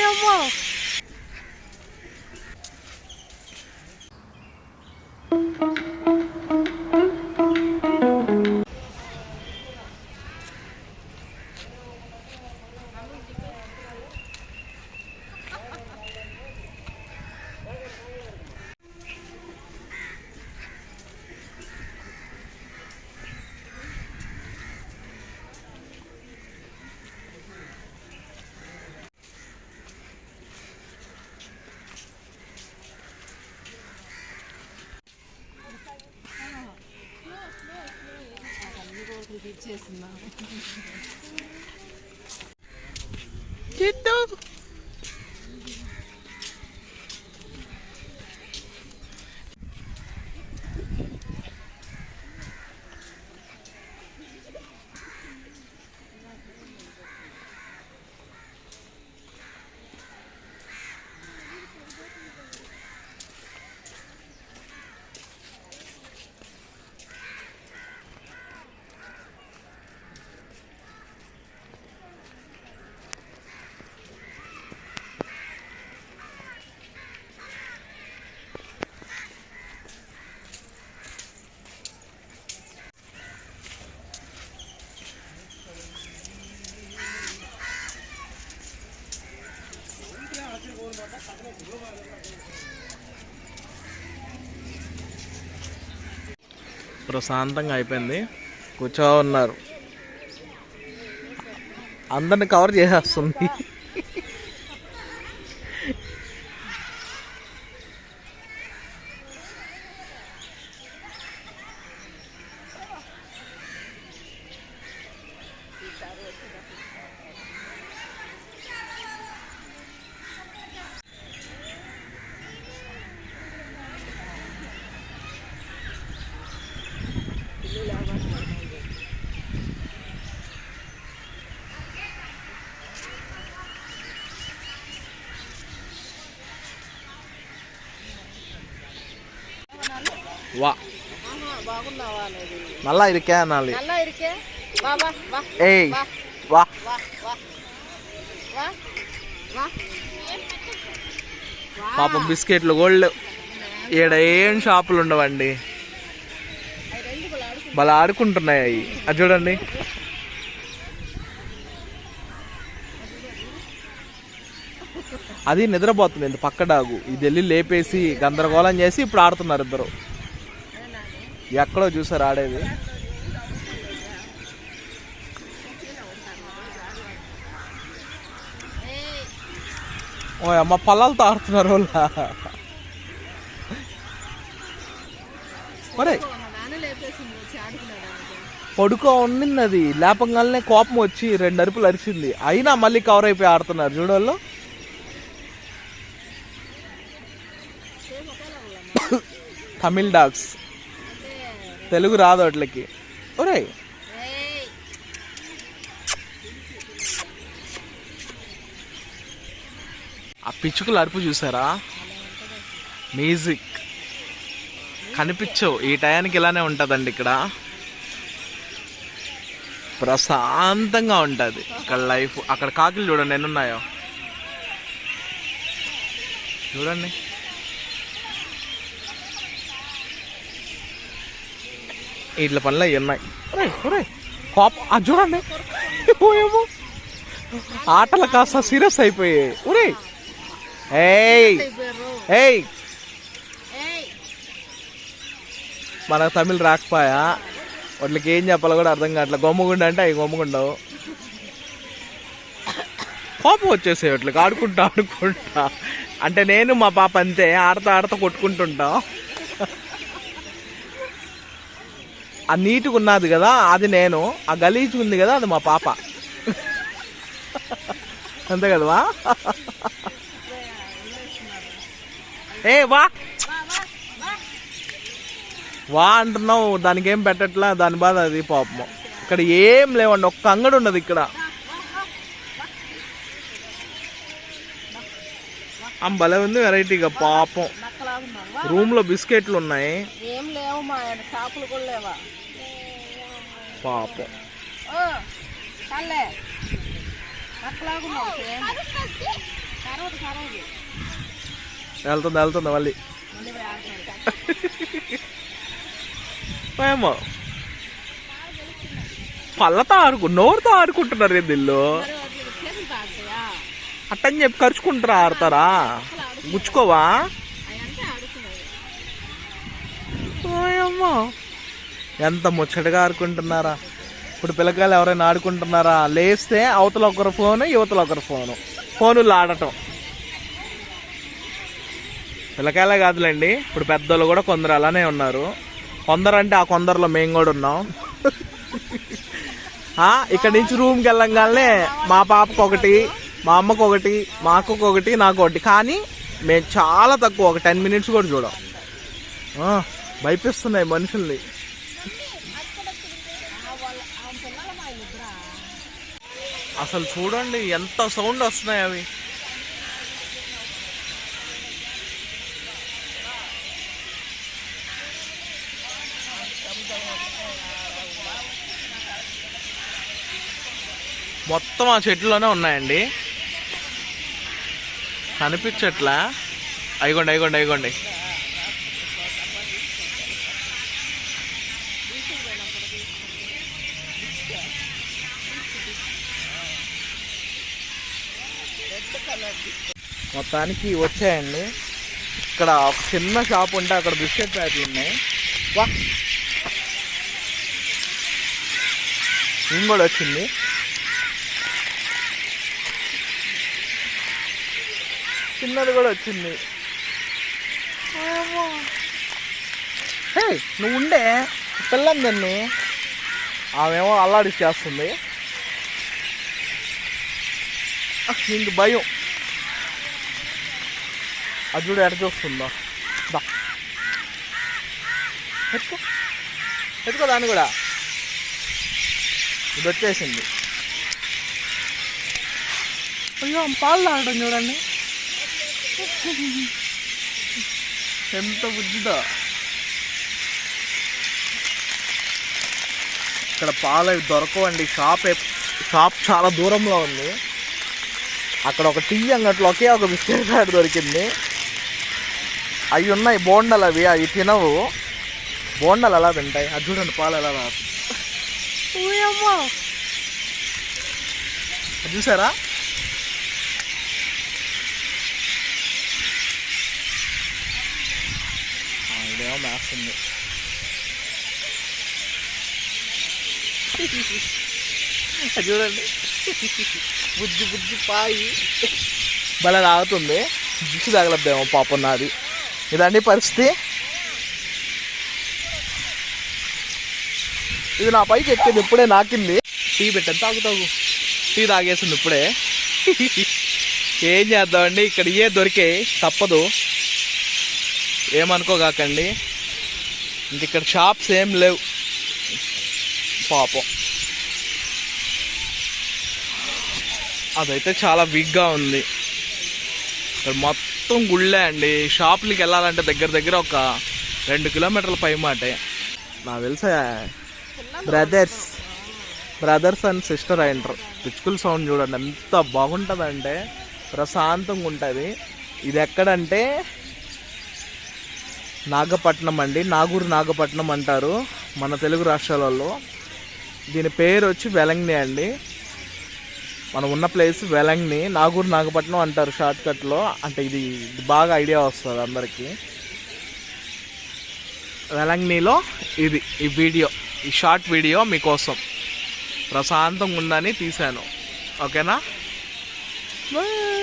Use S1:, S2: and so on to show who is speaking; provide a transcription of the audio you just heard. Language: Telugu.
S1: ఓయమ్మో చిట్టు ప్రశాంతంగా అయిపోయింది. కూర్చో ఉన్నారు, అందరిని కవర్ చేసేస్తుంది. வா நல்லா இருக்கே நாளை ஏய் வா పాపం బిస్కెట్లు గోల్డ్ ఈడ ఏం షాపులు ఉండవండి, భలే ఆడుకుంటున్నాయి అవి. అది చూడండి, అది నిద్రపోతుంది పక్క డాగు. ఇది వెళ్ళి లేపేసి గందరగోళం చేసి ఇప్పుడు ఆడుతున్నారు ఇద్దరు. ఎక్కడో చూసారు ఆడేది. ఓ అమ్మ పళ్ళాలతో ఆడుతున్నారు వాళ్ళ. ఒరే పడుకో ఉండింది, అది లేపంగానే కోపం వచ్చి 2 అరుపులు అరిచింది. అయినా మళ్ళీ కవర్ అయిపోయి ఆడుతున్నారు చూడోళ్ళు. తమిళ్ డాగ్స్, తెలుగు రాదు వాటికి. ఒరే ఆ పిచ్చుకలు అరుపు చూసారా, మ్యూజిక్ కనిపించవు. ఈ టయానికి ఇలానే ఉంటుందండి ఇక్కడ, ప్రశాంతంగా ఉంటుంది ఇక్కడ లైఫ్. అక్కడ కాకులు చూడండి ఎన్ని ఉన్నాయో చూడండి. ఇట్ల పనులు అవి ఉన్నాయి. కోపం అది చూడండి, ఏమో ఆటలు కాస్త సీరియస్ అయిపోయాయి. ఒరే ఏయ్ ఏయ్ మనకు తమిళ్ రాకపోయా, వాటికి ఏం చెప్పాలో కూడా అర్థం కావట్లేదు. గొమ్మగుండ అంటే అవి గొమ్మగుండవు, కోపం వచ్చేసాయి వాటికి. ఆడుకుంటా అంటే నేను మా పాప అంతే, ఆడతా కొట్టుకుంటుంటాం. ఆ నీట్గా ఉన్నది కదా అది నేను, ఆ గలీజ్గా ఉంది కదా అది మా పాప. అంతే కదవా? ఏ వా వా అంటున్నావు, దానికి ఏం పెట్టట్లా, దాని బాధ అది పాపము. ఇక్కడ ఏం లేవండి, ఒక్క అంగడి ఉండదు ఇక్కడ. భలే ఉంది వెరైటీగా పాపం. రూమ్ లో బిస్కెట్లు ఉన్నాయి పాపం. వెళ్తుంది మళ్ళీ ఏమో పళ్ళతో నోరుతో ఆడుకుంటున్నారు ఇల్లు అట్టని చెప్పి ఖర్చుకుంటారా ఆడతారా గుచ్చుకోవా ఎంత ముచ్చటగా ఆడుకుంటున్నారా ఇప్పుడు పిల్లకాయలు ఎవరైనా ఆడుకుంటున్నారా లేస్తే అవతల ఒకరు ఫోను యువతల ఒకరు ఫోనులు ఆడటం పిల్లకాయలే కాదులేండి ఇప్పుడు పెద్దోళ్ళు కూడా కొందరు అలానే ఉన్నారు కొందరు అంటే ఆ కొందరిలో మేము కూడా ఉన్నాం ఇక్కడ నుంచి రూమ్కి వెళ్ళంగానే మా పాపకు ఒకటి మా అమ్మకు ఒకటి మా అక్కకు ఒకటి నాకు ఒకటి కానీ మేము చాలా తక్కువ ఒక 10 minutes కూడా చూడం భయపిస్తున్నాయి మనుషుల్ని అసలు చూడండి ఎంత సౌండ్ వస్తున్నాయి అవి మొత్తం ఆ చెట్లులోనే ఉన్నాయండి కనిపించట్లా అయిగోండి మొత్తానికి వచ్చాయండి ఇక్కడ ఒక చిన్న షాప్ ఉంటే అక్కడ బిస్కెట్ ప్యాకెట్లు ఉన్నాయి వా కూడా వచ్చింది చిన్నది కూడా వచ్చింది నువ్వు ఉండే పిల్లని దాన్ని ఆమెమో అల్లాడిచ్చేస్తుంది ఇంక భయం అది చూడు ఎడ చూస్తుందో ఎత్తుకో దాన్ని కూడా ఇది వచ్చేసింది అయ్యో పాలు తాగడం చూడండి ఎంత బుద్ధిదో ఇక్కడ పాలు అవి దొరకవండి షాప్ చాలా దూరంలో ఉంది అక్కడ ఒక టీ అంగట్లో ఒకే ఒక బిస్కెట్ ప్యాకెట్ దొరికింది అవి ఉన్నాయి బోండాలు అవి తినవు బోండాలు ఎలా తింటాయి అది చూడండి పాలు ఎలా రాదు చూసారా ఇదేమో మేస్తుంది చూడండి బుజ్జి పాయి భలే తాగుతుంది జిక్కు తగలద్దేమో పాపం నాది ఇదండి పరిస్థితి ఇది నా పైకి ఎక్కింది ఇప్పుడే నాకింది టీ పెట్టాను తాగు టీ తాగేసింది ఇప్పుడే ఏం చేద్దామండి ఇక్కడ ఏ దొరికే తప్పదు ఏమనుకోగాకండి ఇంక ఇక్కడ షాప్స్ ఏం లేవు పాపం అదైతే చాలా వీక్గా ఉంది ఇక్కడ మొత్తం గుళ్ళే అండి షాపులకి వెళ్ళాలంటే దగ్గర ఒక 2 kilometers పై మాటే నాకు తెలుసా బ్రదర్స్ అండ్ సిస్టర్ అయింటారు పిచ్చుకుల సౌండ్ చూడండి ఎంత బాగుంటుందంటే ప్రశాంతంగా ఉంటుంది ఇది ఎక్కడంటే నాగపట్నం అండి నాగపట్నం అంటారు మన తెలుగు రాష్ట్రాలలో దీని పేరు వచ్చి వెలంగిని అండి మనం ఉన్న ప్లేస్ వెలంగిని నాగపట్నం అంటారు షార్ట్కట్లో అంటే ఇది బాగా ఐడియా వస్తుంది అందరికీ వెలంగినిలో ఈ షార్ట్ వీడియో మీకోసం ప్రశాంతంగా ఉందని తీశాను ఓకేనా బాయ్.